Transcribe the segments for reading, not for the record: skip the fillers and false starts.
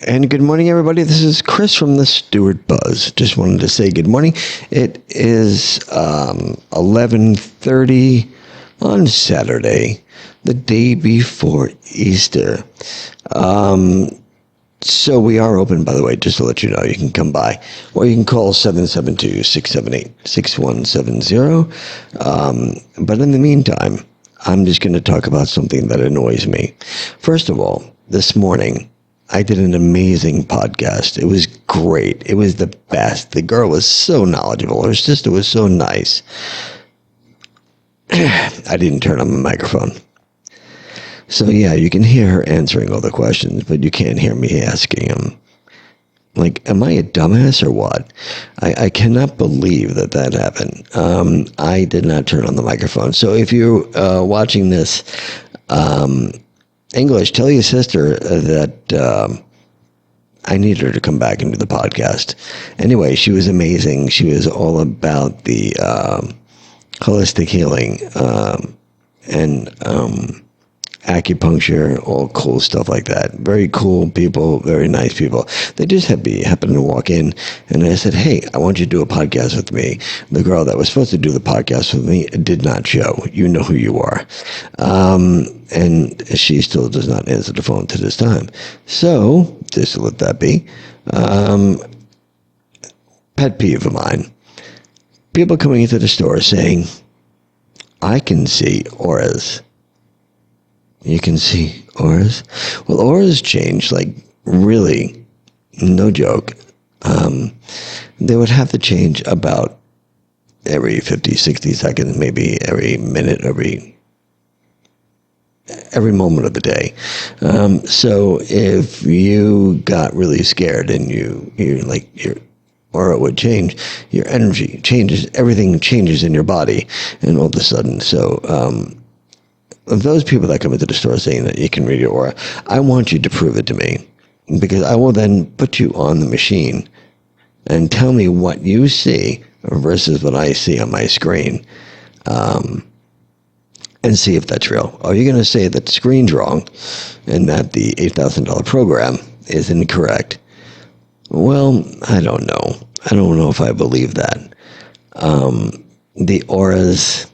And good morning, everybody. This is Chris from the Stuart Buzz. Just wanted to say good morning. It is 11:30 on Saturday, the day before Easter. So we are open, by the way, just to let you know. You can come by, or you can call 772-678-6170. But in the meantime, I'm just going to talk about something that annoys me. First of all, this morning, I did an amazing podcast. It was great. It was the best. The girl was so knowledgeable. Her sister was so nice. I didn't turn on my microphone. So yeah, you can hear her answering all the questions, but you can't hear me asking them. Like, am I a dumbass or what? I cannot believe that happened. I did not turn on the microphone. So if you're watching this, English, tell your sister that I need her to come back and do the podcast. Anyway, she was amazing. She was all about the holistic healing and acupuncture, all cool stuff like that. Very cool people, very nice people. They just happened to walk in, and I said, hey, I want you to do a podcast with me. The girl that was supposed to do the podcast with me did not show. You know who you are. And she still does not answer the phone to this time. So, just to let that be. Pet peeve of mine. People coming into the store saying, I can see auras. You can see auras? Well, auras change, like, really, no joke. They would have to change about every 50, 60 seconds, maybe every minute, every moment of the day. So if you got really scared and you like your aura would change, your energy changes, everything changes in your body, and all of a sudden, so of those people that come into the store saying that you can read your aura, I want you to prove it to me, because I will then put you on the machine and tell me what you see versus what I see on my screen, and see if that's real. Are you going to say that the screen's wrong and that the $8,000 program is incorrect? Well, I don't know. I don't know if I believe that. The auras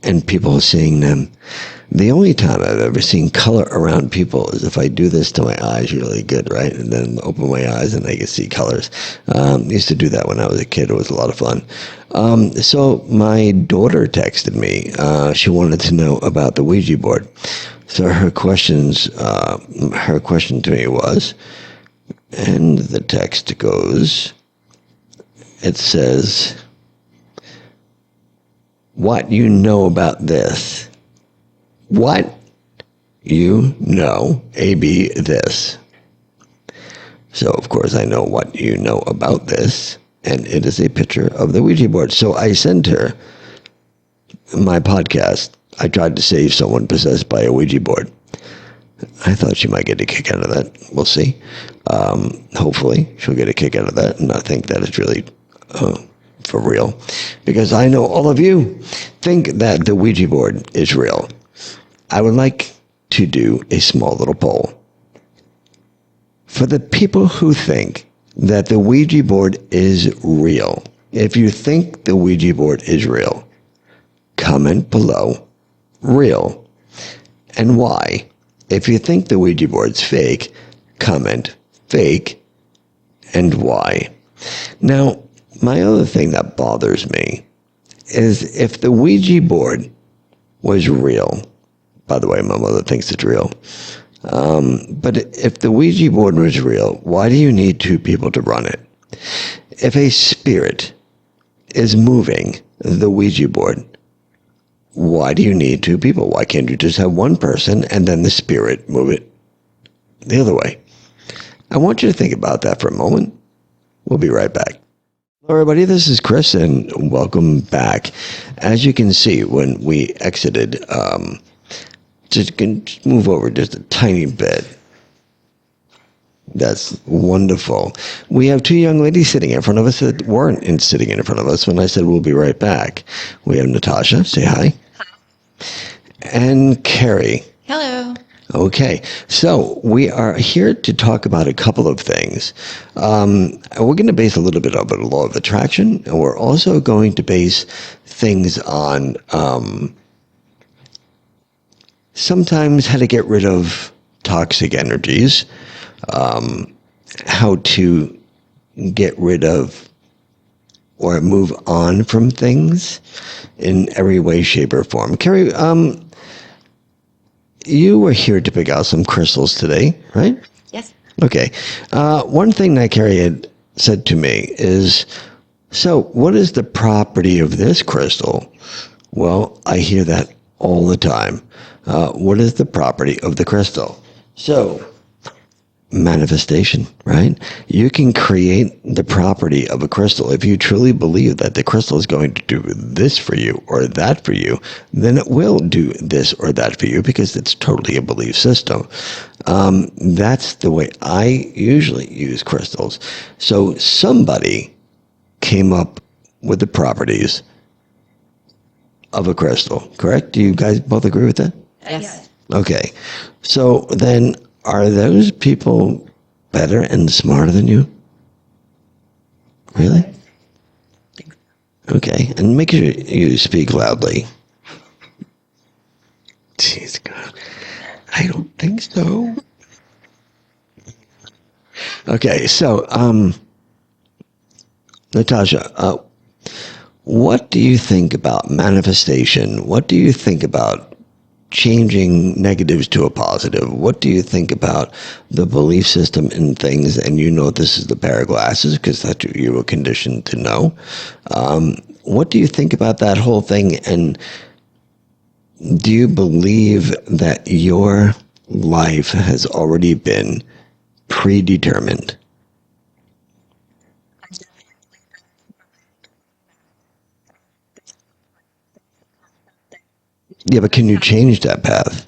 and people seeing them. The only time I've ever seen color around people is if I do this to my eyes really good, right? And then open my eyes and I can see colors. Used to do that when I was a kid. It was a lot of fun. So my daughter texted me. She wanted to know about the Ouija board. So her question to me was, and the text goes, it says, what you know about this? What you know, A-B, this. So, of course, I know what you know about this, and it is a picture of the Ouija board. So I sent her my podcast. I tried to save someone possessed by a Ouija board. I thought she might get a kick out of that. We'll see. Hopefully, she'll get a kick out of that and not think that it's really for real. Because I know all of you think that the Ouija board is real. I would like to do a small little poll. For the people who think that the Ouija board is real, if you think the Ouija board is real, comment below, real, and why. If you think the Ouija board's fake, comment fake, and why. Now, my other thing that bothers me is if the Ouija board was real. By the way, my mother thinks it's real. But if the Ouija board was real, why do you need two people to run it? If a spirit is moving the Ouija board, why do you need two people? Why can't you just have one person and then the spirit move it the other way? I want you to think about that for a moment. We'll be right back. Hello, everybody. This is Chris, and welcome back. As you can see, when we exited, just move over just a tiny bit. That's wonderful. We have two young ladies sitting in front of us that weren't sitting in front of us when I said we'll be right back. We have Natasha. Say hi. Hi. And Carrie. Hello. Okay, so we are here to talk about a couple of things. We're going to base a little bit of the law of attraction, and we're also going to base things on sometimes how to get rid of toxic energies, how to get rid of or move on from things in every way, shape, or form. Carrie, you were here to pick out some crystals today, right? Yes. Okay. One thing that Carrie had said to me is, so what is the property of this crystal? Well, I hear that all the time. What is the property of the crystal? So, manifestation, right? You can create the property of a crystal. If you truly believe that the crystal is going to do this for you or that for you, then it will do this or that for you because it's totally a belief system. That's the way I usually use crystals. So somebody came up with the properties of a crystal, correct? Do you guys both agree with that? Yes. Okay. So then are those people better and smarter than you? Really? Okay. And make sure you speak loudly. Jeez, God. I don't think so. Okay. So, Natasha, what do you think about manifestation? What do you think about changing negatives to a positive? What do you think about the belief system in things? And you know this is the pair of glasses because that's what you were conditioned to know. What do you think about that whole thing? And do you believe that your life has already been predetermined? Yeah, but can you change that path?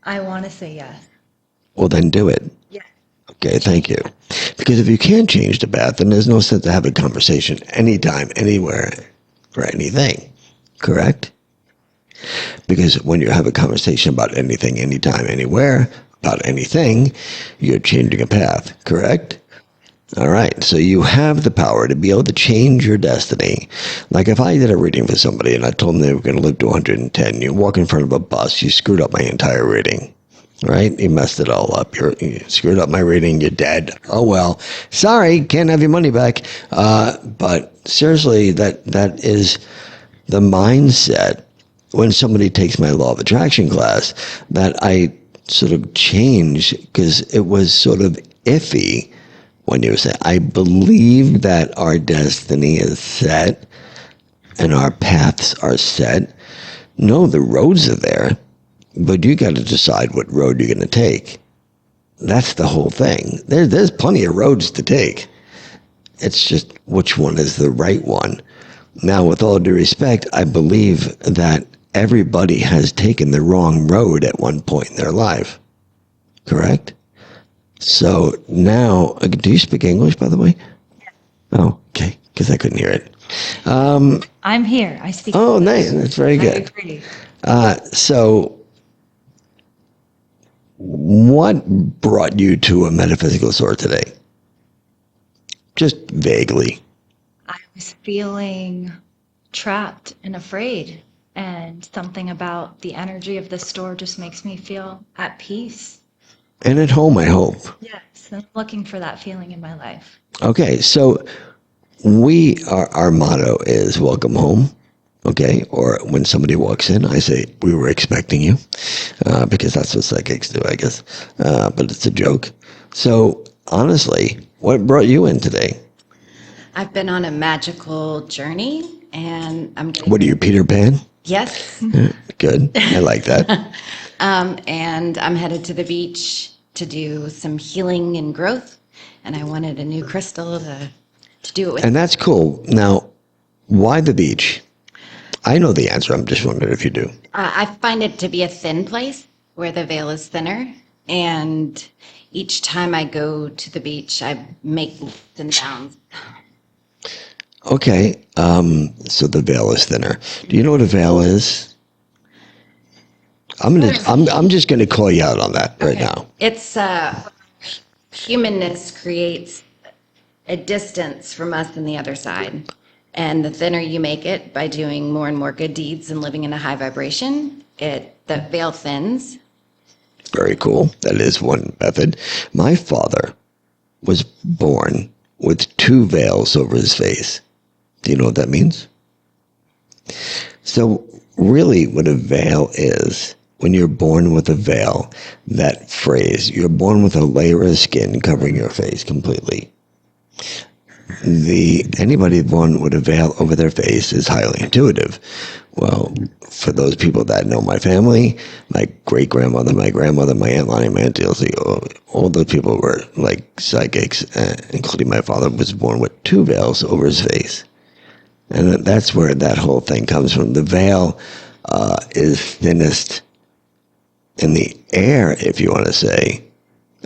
I want to say yes. Well, then do it. Yes. Okay, thank you. Because if you can't change the path, then there's no sense to have a conversation anytime, anywhere, for anything. Correct? Because when you have a conversation about anything, anytime, anywhere, about anything, you're changing a path. Correct? All right. So you have the power to be able to change your destiny. Like if I did a reading for somebody and I told them they were going to live to 110, you walk in front of a bus, you screwed up my entire reading. Right? You messed it all up. You screwed up my reading. You're dead. Oh, well. Sorry. Can't have your money back. But seriously, that is the mindset when somebody takes my law of attraction class that I sort of change because it was sort of iffy when you say, I believe that our destiny is set and our paths are set. No, the roads are there, but you got to decide what road you're going to take. That's the whole thing. There's plenty of roads to take. It's just which one is the right one. Now, with all due respect, I believe that everybody has taken the wrong road at one point in their life. Correct? So now, do you speak English, by the way? Oh, okay, because I couldn't hear it. I'm here. I speak. Oh, nice. That's very I good. agree. So what brought you to a metaphysical source today? Just vaguely. I was feeling trapped and afraid, and something about the energy of the store just makes me feel at peace. And at home, I hope. Yes, I'm looking for that feeling in my life. Okay, so our motto is welcome home. Okay, or when somebody walks in, I say, we were expecting you, because that's what psychics do, I guess. But it's a joke. So honestly, what brought you in today? I've been on a magical journey, and I'm getting, What are you, Peter Pan? yes, Good, I like that. and I'm headed to the beach to do some healing and growth, and I wanted a new crystal to do it with. And that's cool. Now, why the beach? I know the answer. I'm just wondering if you do. I find it to be a thin place where the veil is thinner, and each time I go to the beach, I make ups and downs. Okay, so the veil is thinner. Do you know what a veil is? I'm just gonna call you out on that right now. It's humanness creates a distance from us and the other side. And the thinner you make it by doing more and more good deeds and living in a high vibration, the veil thins. Very cool. That is one method. My father was born with 2 veils over his face. Do you know what that means? So really what a veil is, when you're born with a veil, that phrase, you're born with a layer of skin covering your face completely. Anybody born with a veil over their face is highly intuitive. Well, for those people that know my family, my great-grandmother, my grandmother, my Aunt Lonnie, my Aunt Dilsey, all those people were like psychics, including my father, was born with 2 veils over his face. And that's where that whole thing comes from. The veil is thinnest in the air, if you want to say,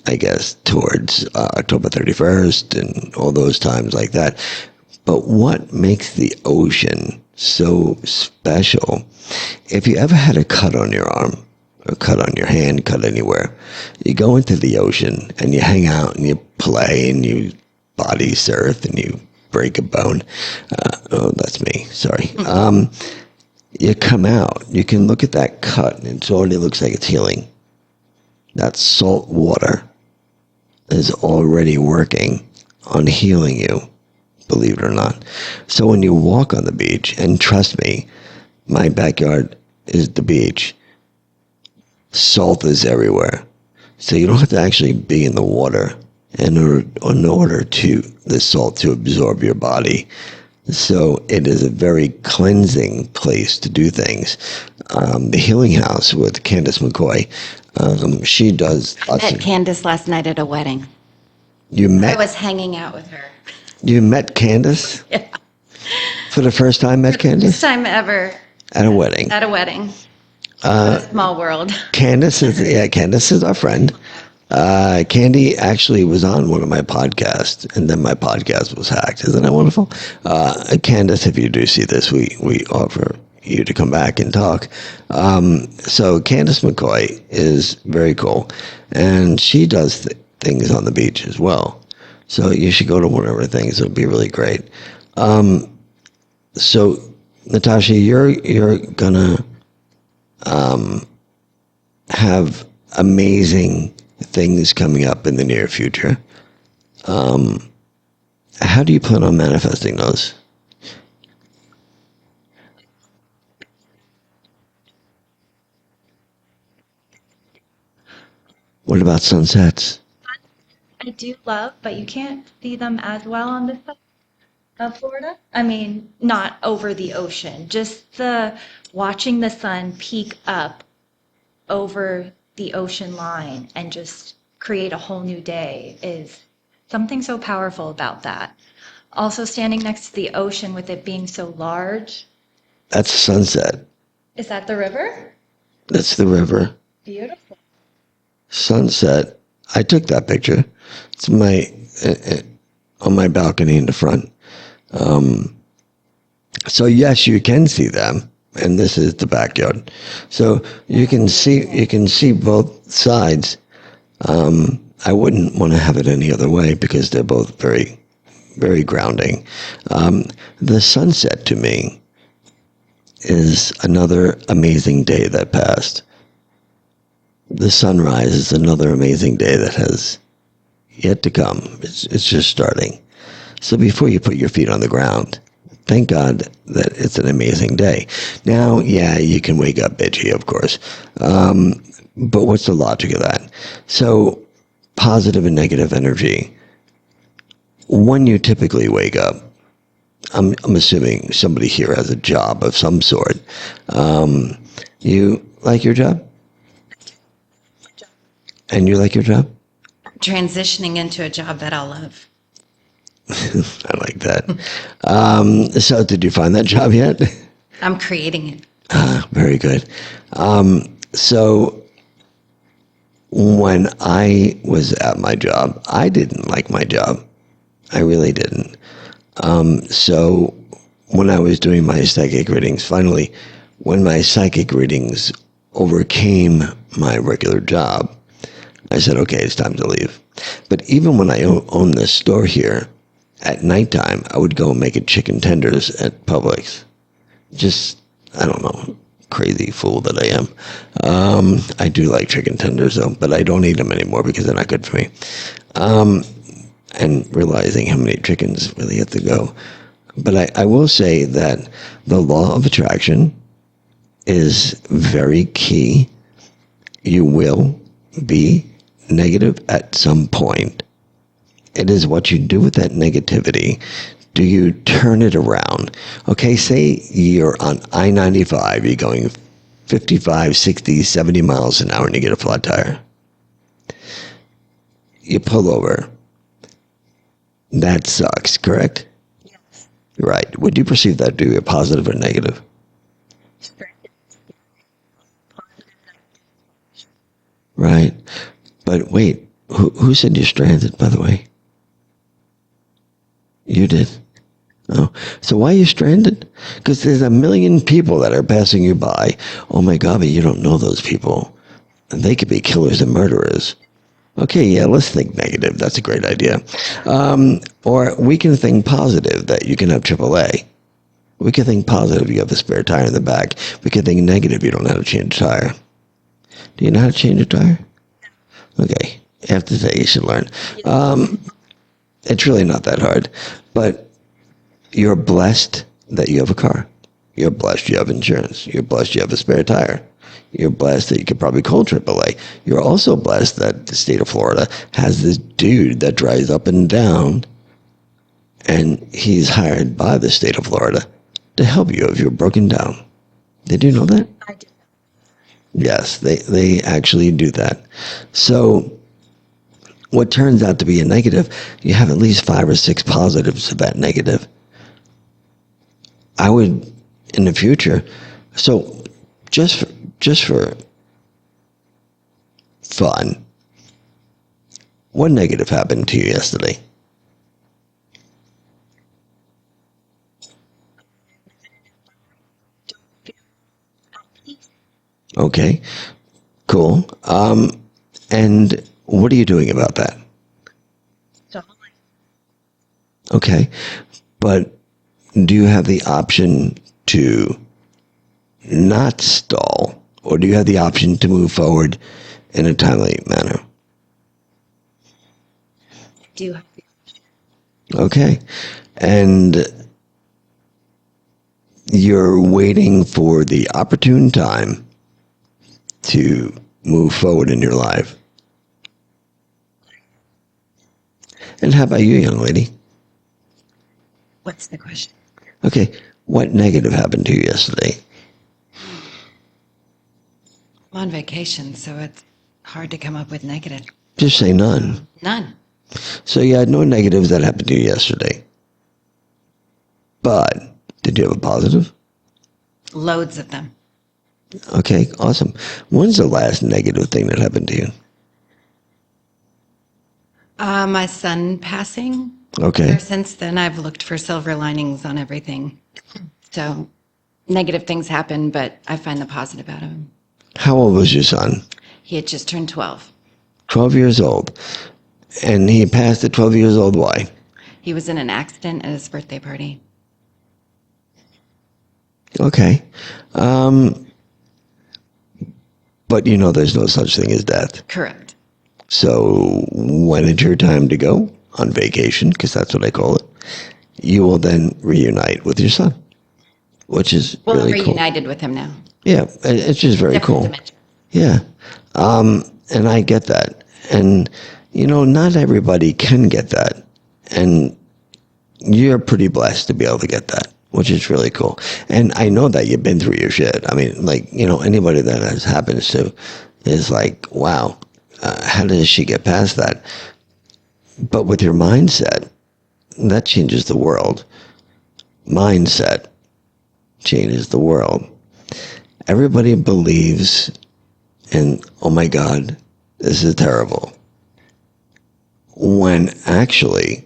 I guess, towards October 31st and all those times like that. But what makes the ocean so special, if you ever had a cut on your arm, or cut on your hand, cut anywhere, you go into the ocean and you hang out and you play and you body surf and you break a bone. That's me, sorry. You come out, you can look at that cut and it already looks like it's healing. That salt water is already working on healing you, believe it or not. So when you walk on the beach, and trust me, my backyard is the beach, salt is everywhere. So you don't have to actually be in the water in order to the salt to absorb your body. So it is a very cleansing place to do things. The Healing House with Candace McCoy, she does... I met Candace last night at a wedding. You met? I was hanging out with her. You met Candace? Yeah. For the first time met Candace? First time ever. At a wedding? At a wedding. A small world. Candace is our friend. Candy actually was on one of my podcasts, and then my podcast was hacked. Isn't that wonderful? Candace, if you do see this, we offer you to come back and talk. So Candace McCoy is very cool, and she does things on the beach as well. So you should go to one of her things. It'll be really great. So Natasha, you're gonna have amazing things coming up in the near future. How do you plan on manifesting those? What about sunsets? I do love, but you can't see them as well on this side of Florida. I mean, not over the ocean, just watching the sun peek up over the ocean line and just create a whole new day is something so powerful about that. Also, standing next to the ocean with it being so large. That's sunset. Is that the river? That's the river. Beautiful. Sunset. I took that picture. It's on my balcony in the front. So yes, you can see them, and this is the backyard. So you can see both sides. I wouldn't want to have it any other way because they're both very, very grounding. The sunset to me is another amazing day that passed. The sunrise is another amazing day that has yet to come. It's just starting. So before you put your feet on the ground, thank God that it's an amazing day. Now, yeah, you can wake up bitchy, of course. But what's the logic of that? So positive and negative energy. When you typically wake up, I'm assuming somebody here has a job of some sort. You like your job? And you like your job? Transitioning into a job that I'll love. I like that. So did you find that job yet? I'm creating it. Very good. So when I was at my job, I didn't like my job. I really didn't. So when I was doing my psychic readings, finally, when my psychic readings overcame my regular job, I said, okay, it's time to leave. But even when I owned this store here, at nighttime, I would go and make chicken tenders at Publix. Just, I don't know, crazy fool that I am. I do like chicken tenders, though, but I don't eat them anymore because they're not good for me. And realizing how many chickens really have to go. But I will say that the law of attraction is very key. You will be negative at some point. It is what you do with that negativity. Do you turn it around? Okay, say you're on I-95, you're going 55, 60, 70 miles an hour and you get a flat tire. You pull over. That sucks, correct? Yes. Right. Would you perceive that to be a positive or negative? Right. But wait, who said you're stranded, by the way? You did. Oh, so why are you stranded? Because there's a million people that are passing you by. Oh my God, but you don't know those people. And they could be killers and murderers. Okay, yeah, let's think negative. That's a great idea. Or we can think positive that you can have AAA. We can think positive you have a spare tire in the back. We can think negative you don't know how to change a tire. Do you know how to change a tire? Okay, after today you should learn. It's really not that hard. But you're blessed that you have a car. You're blessed you have insurance. You're blessed you have a spare tire. You're blessed that you could probably call AAA. You're also blessed that the state of Florida has this dude that drives up and down, and he's hired by the state of Florida to help you if you're broken down. Did you know that? I do. Yes, they actually do that. So what turns out to be a negative, you have at least 5 or 6 positives to that negative. I would, in the future, so just for fun, what negative happened to you yesterday? Okay, cool. And what are you doing about that? Okay, but do you have the option to not stall, or do you have the option to move forward in a timely manner? I do have the option. Okay, and you're waiting for the opportune time to move forward in your life. And how about you, young lady? What's the question? Okay, what negative happened to you yesterday? I'm on vacation, so it's hard to come up with negative. Just say none. None. So you had no negatives that happened to you yesterday. But did you have a positive? Loads of them. Okay, awesome. When's the last negative thing that happened to you? My son passing. Okay. Ever since then, I've looked for silver linings on everything. So negative things happen, but I find the positive out of them. How old was your son? He had just turned 12. 12 years old. And he passed at 12 years old. Why? He was in an accident at his birthday party. Okay. But you know there's no such thing as death. Correct. So when it's your time to go on vacation, because that's what I call it, you will then reunite with your son, which is Well, really I'm cool. reunited with him now. Yeah, it's just very Different cool. dimension. Yeah. And I get that. And, you know, not everybody can get that. And you're pretty blessed to be able to get that, which is really cool. And I know that you've been through your shit. I mean, like, you know, anybody that this happens to is like, wow, how does she get past that? But with your mindset, that changes the world. Mindset changes the world. Everybody believes in, oh my God, this is terrible. When actually,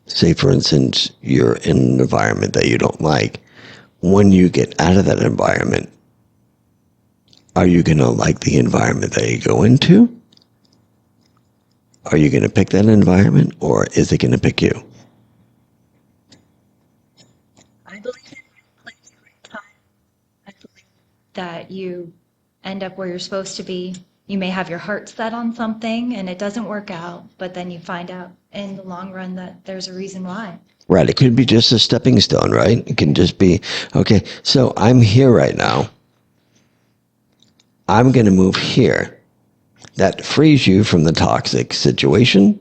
say for instance, you're in an environment that you don't like, when you get out of that environment, Are you going to like the environment that you go into? Are you going to pick that environment, or is it going to pick you? I believe in place and time. I believe that you end up where you're supposed to be. You may have your heart set on something and it doesn't work out, but then you find out in the long run that there's a reason why. Right. It could be just a stepping stone, right? It can just be, okay, so I'm here right now. I'm going to move here. That frees you from the toxic situation,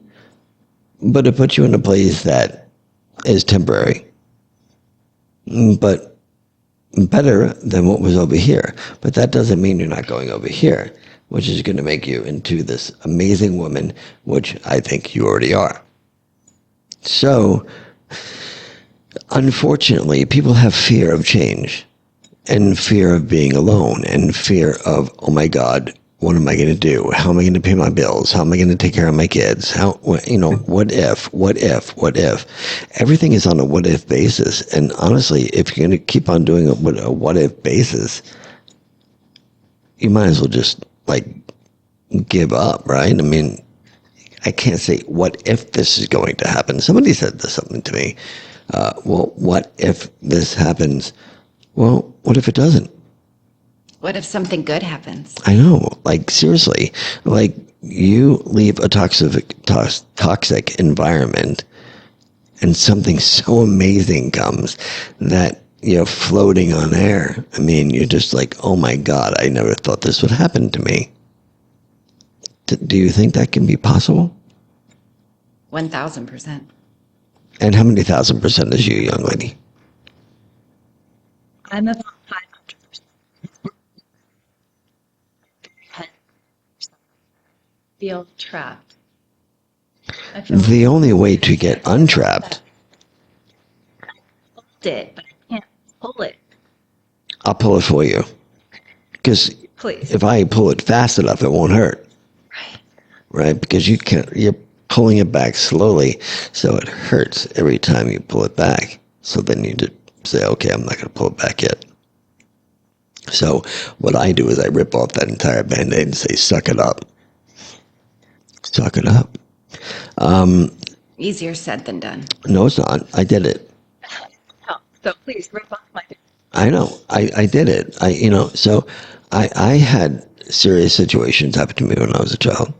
but it puts you in a place that is temporary, but better than what was over here. But that doesn't mean you're not going over here, which is going to make you into this amazing woman, which I think you already are. So, unfortunately, people have fear of change and fear of being alone and fear of, oh my God, what am I going to do? How am I going to pay my bills? How am I going to take care of my kids? What if? Everything is on a what if basis. And honestly, if you're going to keep on doing a what if basis, you might as well just give up, right? I mean, I can't say, what if this is going to happen? Somebody said something to me. Well, what if this happens? Well, what if it doesn't? What if something good happens? I know, seriously, you leave a toxic environment and something so amazing comes that you're floating on air. I mean, you're just oh my God, I never thought this would happen to me. Do you think that can be possible? 1,000%. And how many 1,000% is you, young lady? I'm about 500%. Feel trapped. I feel The only way to get untrapped, I pulled it, but I can't pull it. I'll pull it for you. Because Please. if I pull it fast enough, it won't hurt. Right? Because you're pulling it back slowly, so it hurts every time you pull it back. So then you just say, okay, I'm not going to pull it back yet. So what I do is I rip off that entire Band-Aid and say, suck it up. Suck it up. Easier said than done. No, it's not. I did it. Oh, so please rip off my. I know. I did it. So I had serious situations happen to me when I was a child.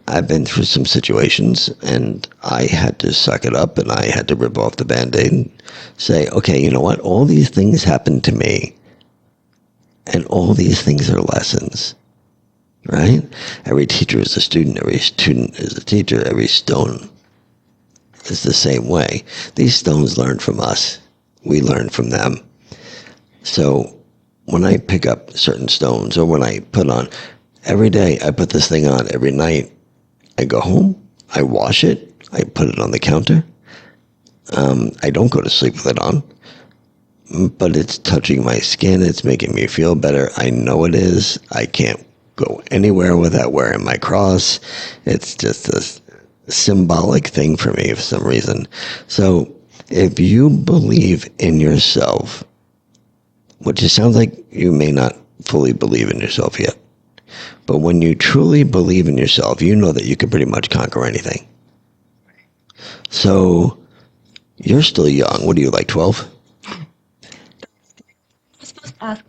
I've been through some situations and I had to suck it up and I had to rip off the Band-Aid and say, okay, you know what? All these things happened to me and all these things are lessons, right? Every teacher is a student. Every student is a teacher. Every stone is the same way. These stones learn from us. We learn from them. So when I pick up certain stones or when I put on, every day I put this thing on, every night I go home, I wash it, I put it on the counter. I don't go to sleep with it on, but it's touching my skin. It's making me feel better. I know it is. I can't go anywhere without wearing my cross. It's just a symbolic thing for me for some reason. So if you believe in yourself, which it sounds like you may not fully believe in yourself yet, but when you truly believe in yourself, you know that you can pretty much conquer anything. So you're still young. What are you, 12? I'm supposed to ask.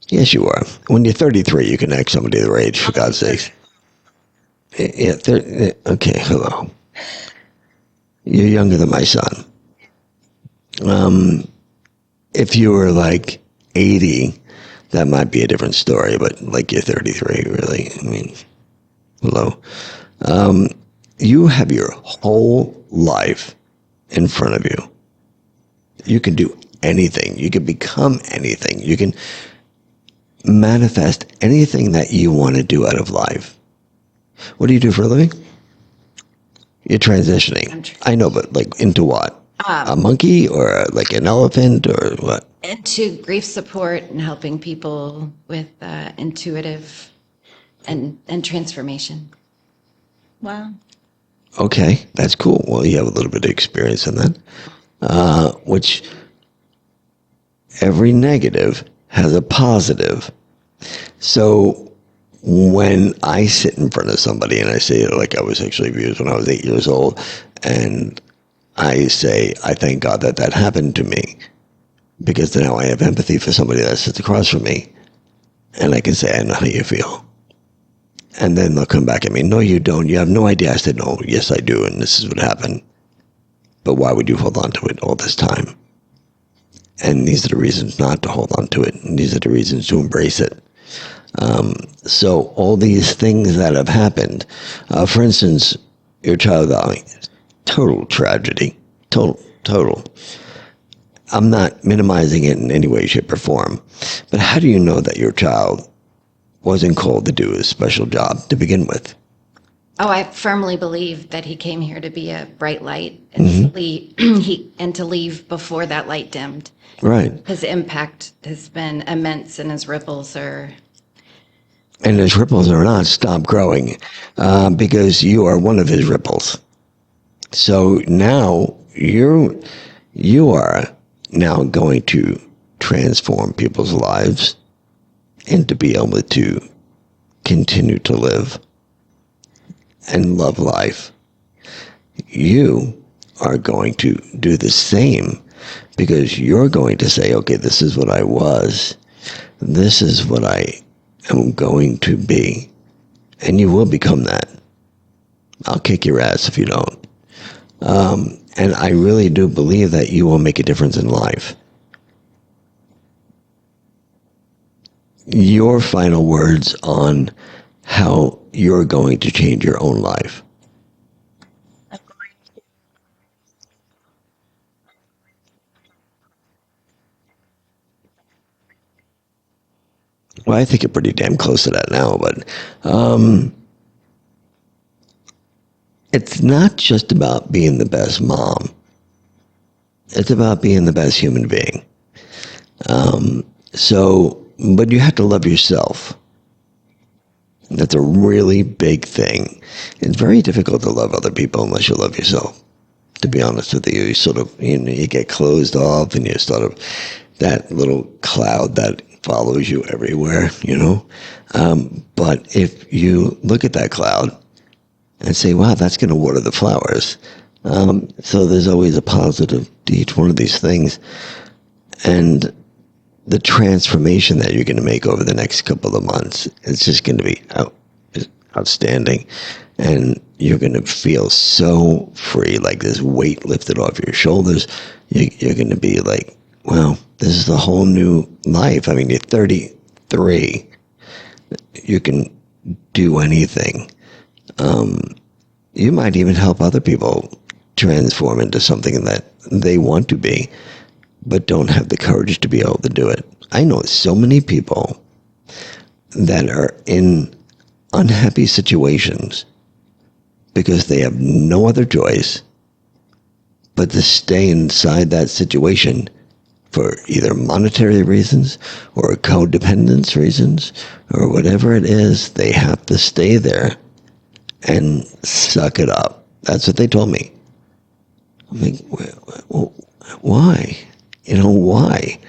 Yes, you are. When you're 33, you can ask somebody their age, for God's sakes. Yeah, okay, hello. You're younger than my son. If you were 80, that might be a different story, but you're 33, really. I mean, hello. You have your whole life in front of you. You can do anything. You can become anything. You can manifest anything that you want to do out of life. What do you do for a living? You're transitioning. I know, but into what? A monkey or an elephant or what? Into grief support and helping people with intuitive and transformation. Wow. Okay, that's cool. Well, you have a little bit of experience in that, which every negative has a positive. So when I sit in front of somebody and I say, like, I was sexually abused when I was 8 years old, and I say, I thank God that that happened to me, because now I have empathy for somebody that sits across from me, and I can say, I know how you feel. And then they'll come back at me, no, you don't. You have no idea. I said, no, yes, I do, and this is what happened. But why would you hold on to it all this time? And these are the reasons not to hold on to it, and these are the reasons to embrace it. So all these things that have happened, for instance, your child dying, total tragedy, total. I'm not minimizing it in any way, shape, or form, but how do you know that your child wasn't called to do a special job to begin with? Oh, I firmly believe that he came here to be a bright light and to leave before that light dimmed. Right. His impact has been immense, and his ripples are... And his ripples are not stop growing, because you are one of his ripples. So now you are now going to transform people's lives and to be able to continue to live and love life. You are going to do the same, because you're going to say, okay, this is what I was. This is what I am going to be. And you will become that. I'll kick your ass if you don't. And I really do believe that you will make a difference in life. Your final words on how you're going to change your own life. Well, I think you're pretty damn close to that now, but it's not just about being the best mom. It's about being the best human being. But you have to love yourself. That's a really big thing. It's very difficult to love other people unless you love yourself. To be honest with you, you sort of, you get closed off, and you're sort of that little cloud that follows you everywhere, But if you look at that cloud and say, wow, that's going to water the flowers. So there's always a positive to each one of these things. And the transformation that you're going to make over the next couple of months, it's just going to be outstanding. And you're going to feel so free, like this weight lifted off your shoulders. You're going to be like, wow, this is a whole new life. I mean, you're 33. You can do anything. You might even help other people transform into something that they want to be, but don't have the courage to be able to do it. I know so many people that are in unhappy situations because they have no other choice but to stay inside that situation for either monetary reasons or codependence reasons or whatever it is. They have to stay there and suck it up. That's what they told me. I'm like, why? Why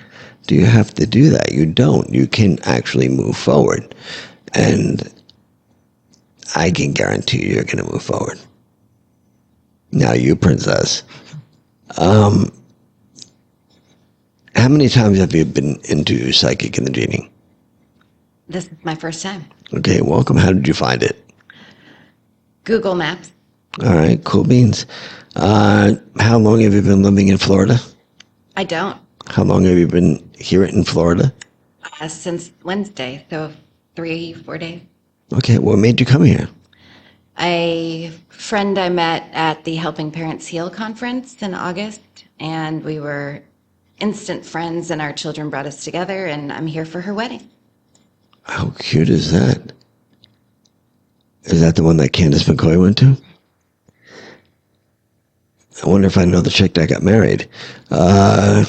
do you have to do that? You don't. You can actually move forward. And I can guarantee you're going to move forward. Now, you, princess, how many times have you been into psychic and the genie? This is my first time. Okay, welcome. How did you find it? Google Maps. All right, cool beans. How long have you been living in Florida? I don't. How long have you been here in Florida? Since Wednesday, so 3-4 days. Okay, what made you come here? A friend I met at the Helping Parents Heal conference in August, and we were instant friends, and our children brought us together, and I'm here for her wedding. How cute is that? Is that the one that Candace McCoy went to? I wonder if I know the chick that got married. Who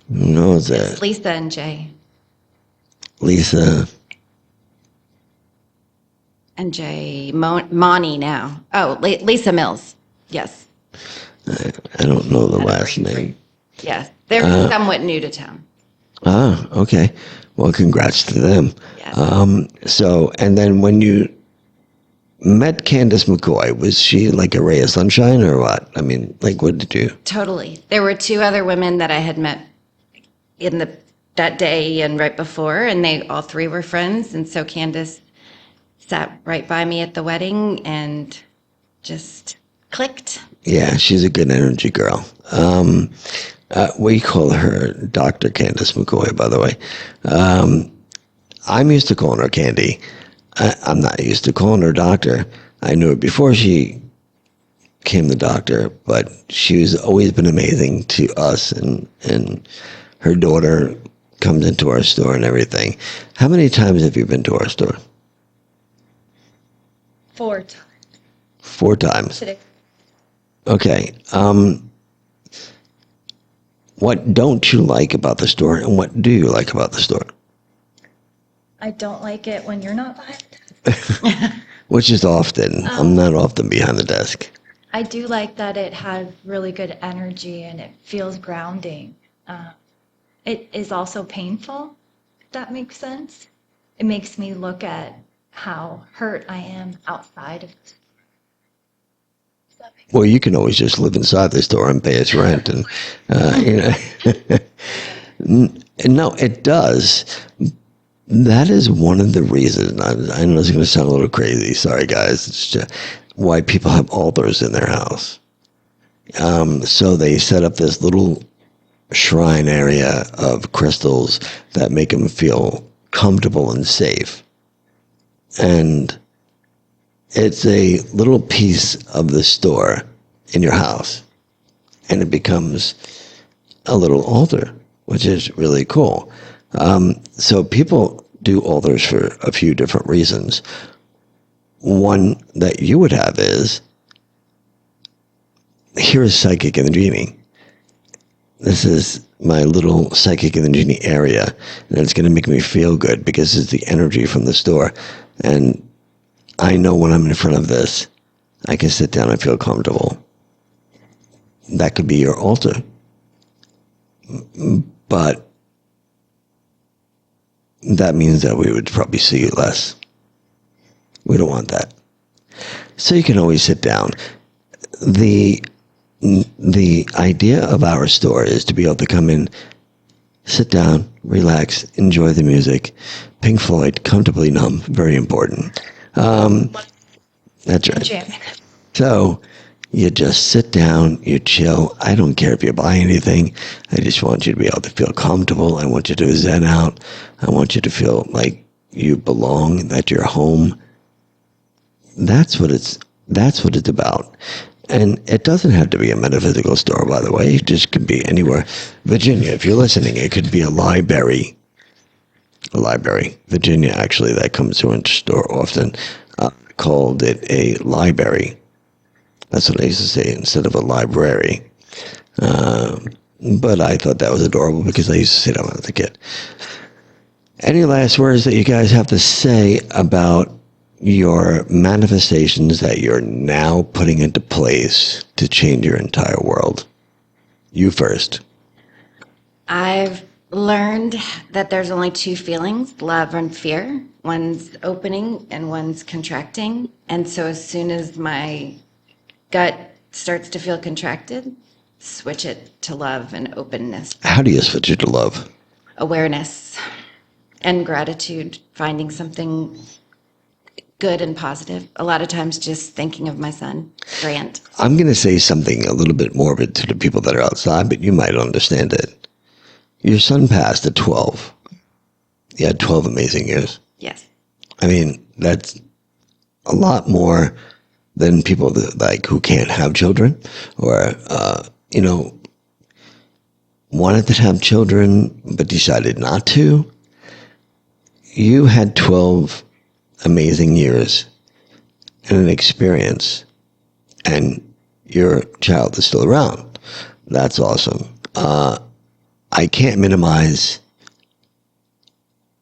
knows that? It's Lisa and Jay. Lisa. And Jay Monty now. Oh, Lisa Mills. Yes. I don't know the last name. Yes. They're somewhat new to town. Ah, okay. Well, congrats to them. Yes. So, and then when you met Candace McCoy, was she like a ray of sunshine or what? I mean, like, what did you? Totally. There were two other women that I had met in that day and right before, and they all three were friends. And so Candace sat right by me at the wedding and just clicked. Yeah, she's a good energy girl. We call her Dr. Candace McCoy, by the way. I'm used to calling her Candy. I'm not used to calling her doctor. I knew her before she became the doctor, but she's always been amazing to us, and her daughter comes into our store and everything. How many times have you been to our store? 4 times 4 times. today. Okay. What don't you like about the store, and what do you like about the store? I don't like it when you're not behind the desk. Which is often. I'm not often behind the desk. I do like that it has really good energy and it feels grounding. It is also painful, if that makes sense. It makes me look at how hurt I am outside of this. Does that make sense? Well, you can always just live inside the store and pay its rent, and no, it does. That is one of the reasons. I know it's going to sound a little crazy. Sorry, guys. It's just why people have altars in their house. So they set up this little shrine area of crystals that make them feel comfortable and safe. And it's a little piece of the store in your house. And it becomes a little altar, which is really cool. So people do altars for a few different reasons. One that you would have is, here is psychic in the genie. This is my little psychic in the genie area, and it's going to make me feel good because it's the energy from the store. And I know when I'm in front of this, I can sit down and feel comfortable. That could be your altar. But that means that we would probably see you less. We don't want that. So you can always sit down. The idea of our store is to be able to come in, sit down, relax, enjoy the music. Pink Floyd, Comfortably Numb, very important. That's right. Jamming. So you just sit down, you chill. I don't care if you buy anything. I just want you to be able to feel comfortable. I want you to zen out. I want you to feel like you belong, that you're home. That's what it's about. And it doesn't have to be a metaphysical store, by the way. It just could be anywhere. Virginia, if you're listening, it could be a library. A library. Virginia, actually, that comes to our store often, called it a library. That's what I used to say instead of a library. But I thought that was adorable because I used to say that when I was a kid. Any last words that you guys have to say about your manifestations that you're now putting into place to change your entire world? You first. I've learned that there's only two feelings, love and fear. One's opening and one's contracting. And so as soon as my gut starts to feel contracted, switch it to love and openness. How do you switch it to love? Awareness and gratitude, finding something good and positive. A lot of times just thinking of my son, Grant. I'm going to say something a little bit morbid to the people that are outside, but you might understand it. Your son passed at 12. You had 12 amazing years. Yes. I mean, that's a lot more than people that, like, who can't have children or, wanted to have children but decided not to. You had 12 amazing years and an experience, and your child is still around. That's awesome. I can't minimize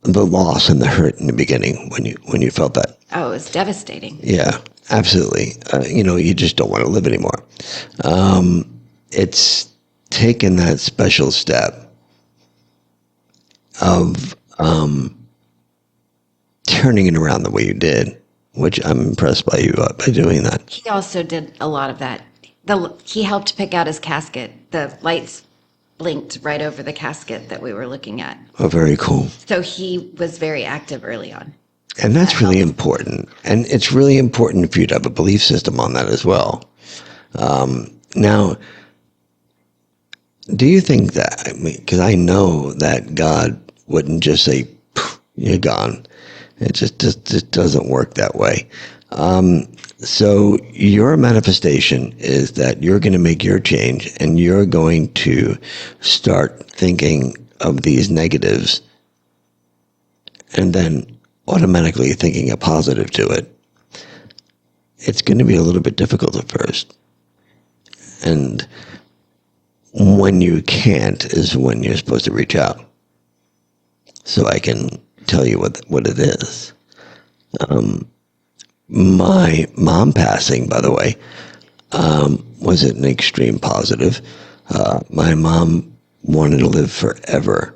the loss and the hurt in the beginning when you felt that. Oh, it was devastating. Yeah, absolutely. You just don't want to live anymore. It's taken that special step of turning it around the way you did, which I'm impressed by you by doing that. He also did a lot of that. He helped pick out his casket. The lights blinked right over the casket that we were looking at. Oh, very cool. So he was very active early on. And that's really important. And it's really important for you to have a belief system on that as well. Now, do you think that, because I know that God wouldn't just say, you're gone. It just doesn't work that way. So your manifestation is that you're going to make your change and you're going to start thinking of these negatives and then automatically thinking a positive to it. It's going to be a little bit difficult at first. And when you can't is when you're supposed to reach out. So I can tell you what it is. My mom passing, by the way, was an extreme positive. My mom wanted to live forever.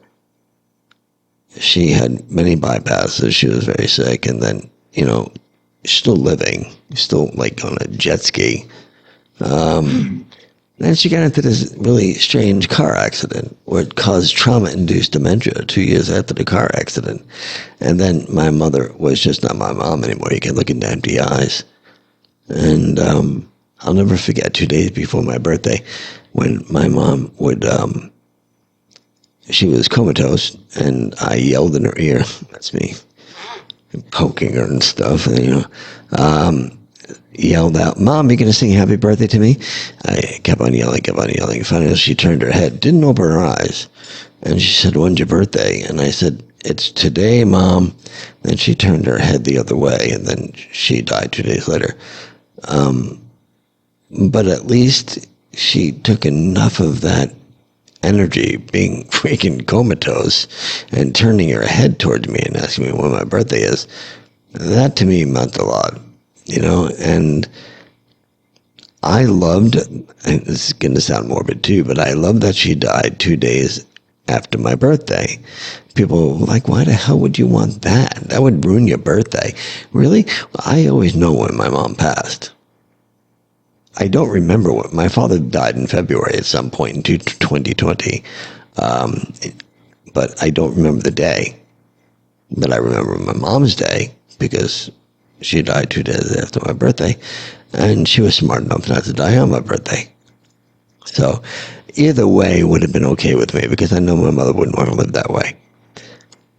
She had many bypasses. She was very sick. And then, still living, still like on a jet ski. Then she got into this really strange car accident where it caused trauma-induced dementia 2 years after the car accident. And then my mother was just not my mom anymore. You can look into empty eyes. And I'll never forget 2 days before my birthday when my mom would, she was comatose and I yelled in her ear. That's me poking her and stuff. And, yelled out, "Mom, you going to sing happy birthday to me?" I kept on yelling. Finally, she turned her head, didn't open her eyes. And she said, "When's your birthday?" And I said, "It's today, Mom." Then she turned her head the other way, and then she died 2 days later. But at least she took enough of that energy, being freaking comatose, and turning her head towards me and asking me when my birthday is. That to me meant a lot. And I loved, and this is going to sound morbid too, but I loved that she died 2 days after my birthday. People were like, why the hell would you want that? That would ruin your birthday. Really? Well, I always know when my mom passed. I don't remember when. My father died in February at some point in 2020. But I don't remember the day. But I remember my mom's day because she died 2 days after my birthday, and she was smart enough not to die on my birthday. So either way would have been okay with me because I know my mother wouldn't want to live that way.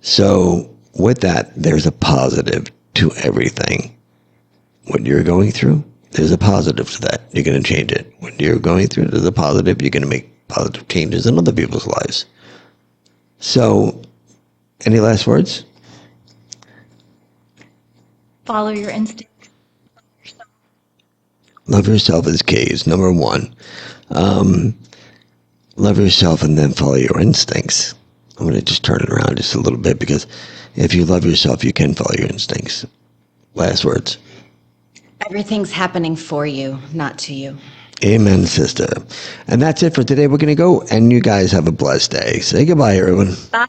So with that, there's a positive to everything. What you're going through, there's a positive to that. You're going to change it. What you're going through, there's a positive. You're going to make positive changes in other people's lives. So any last words? Follow your instincts. Love yourself is keys. Number one. Love yourself and then follow your instincts. I'm going to just turn it around just a little bit because if you love yourself, you can follow your instincts. Last words. Everything's happening for you, not to you. Amen, sister. And that's it for today. We're going to go, and you guys have a blessed day. Say goodbye, everyone. Bye.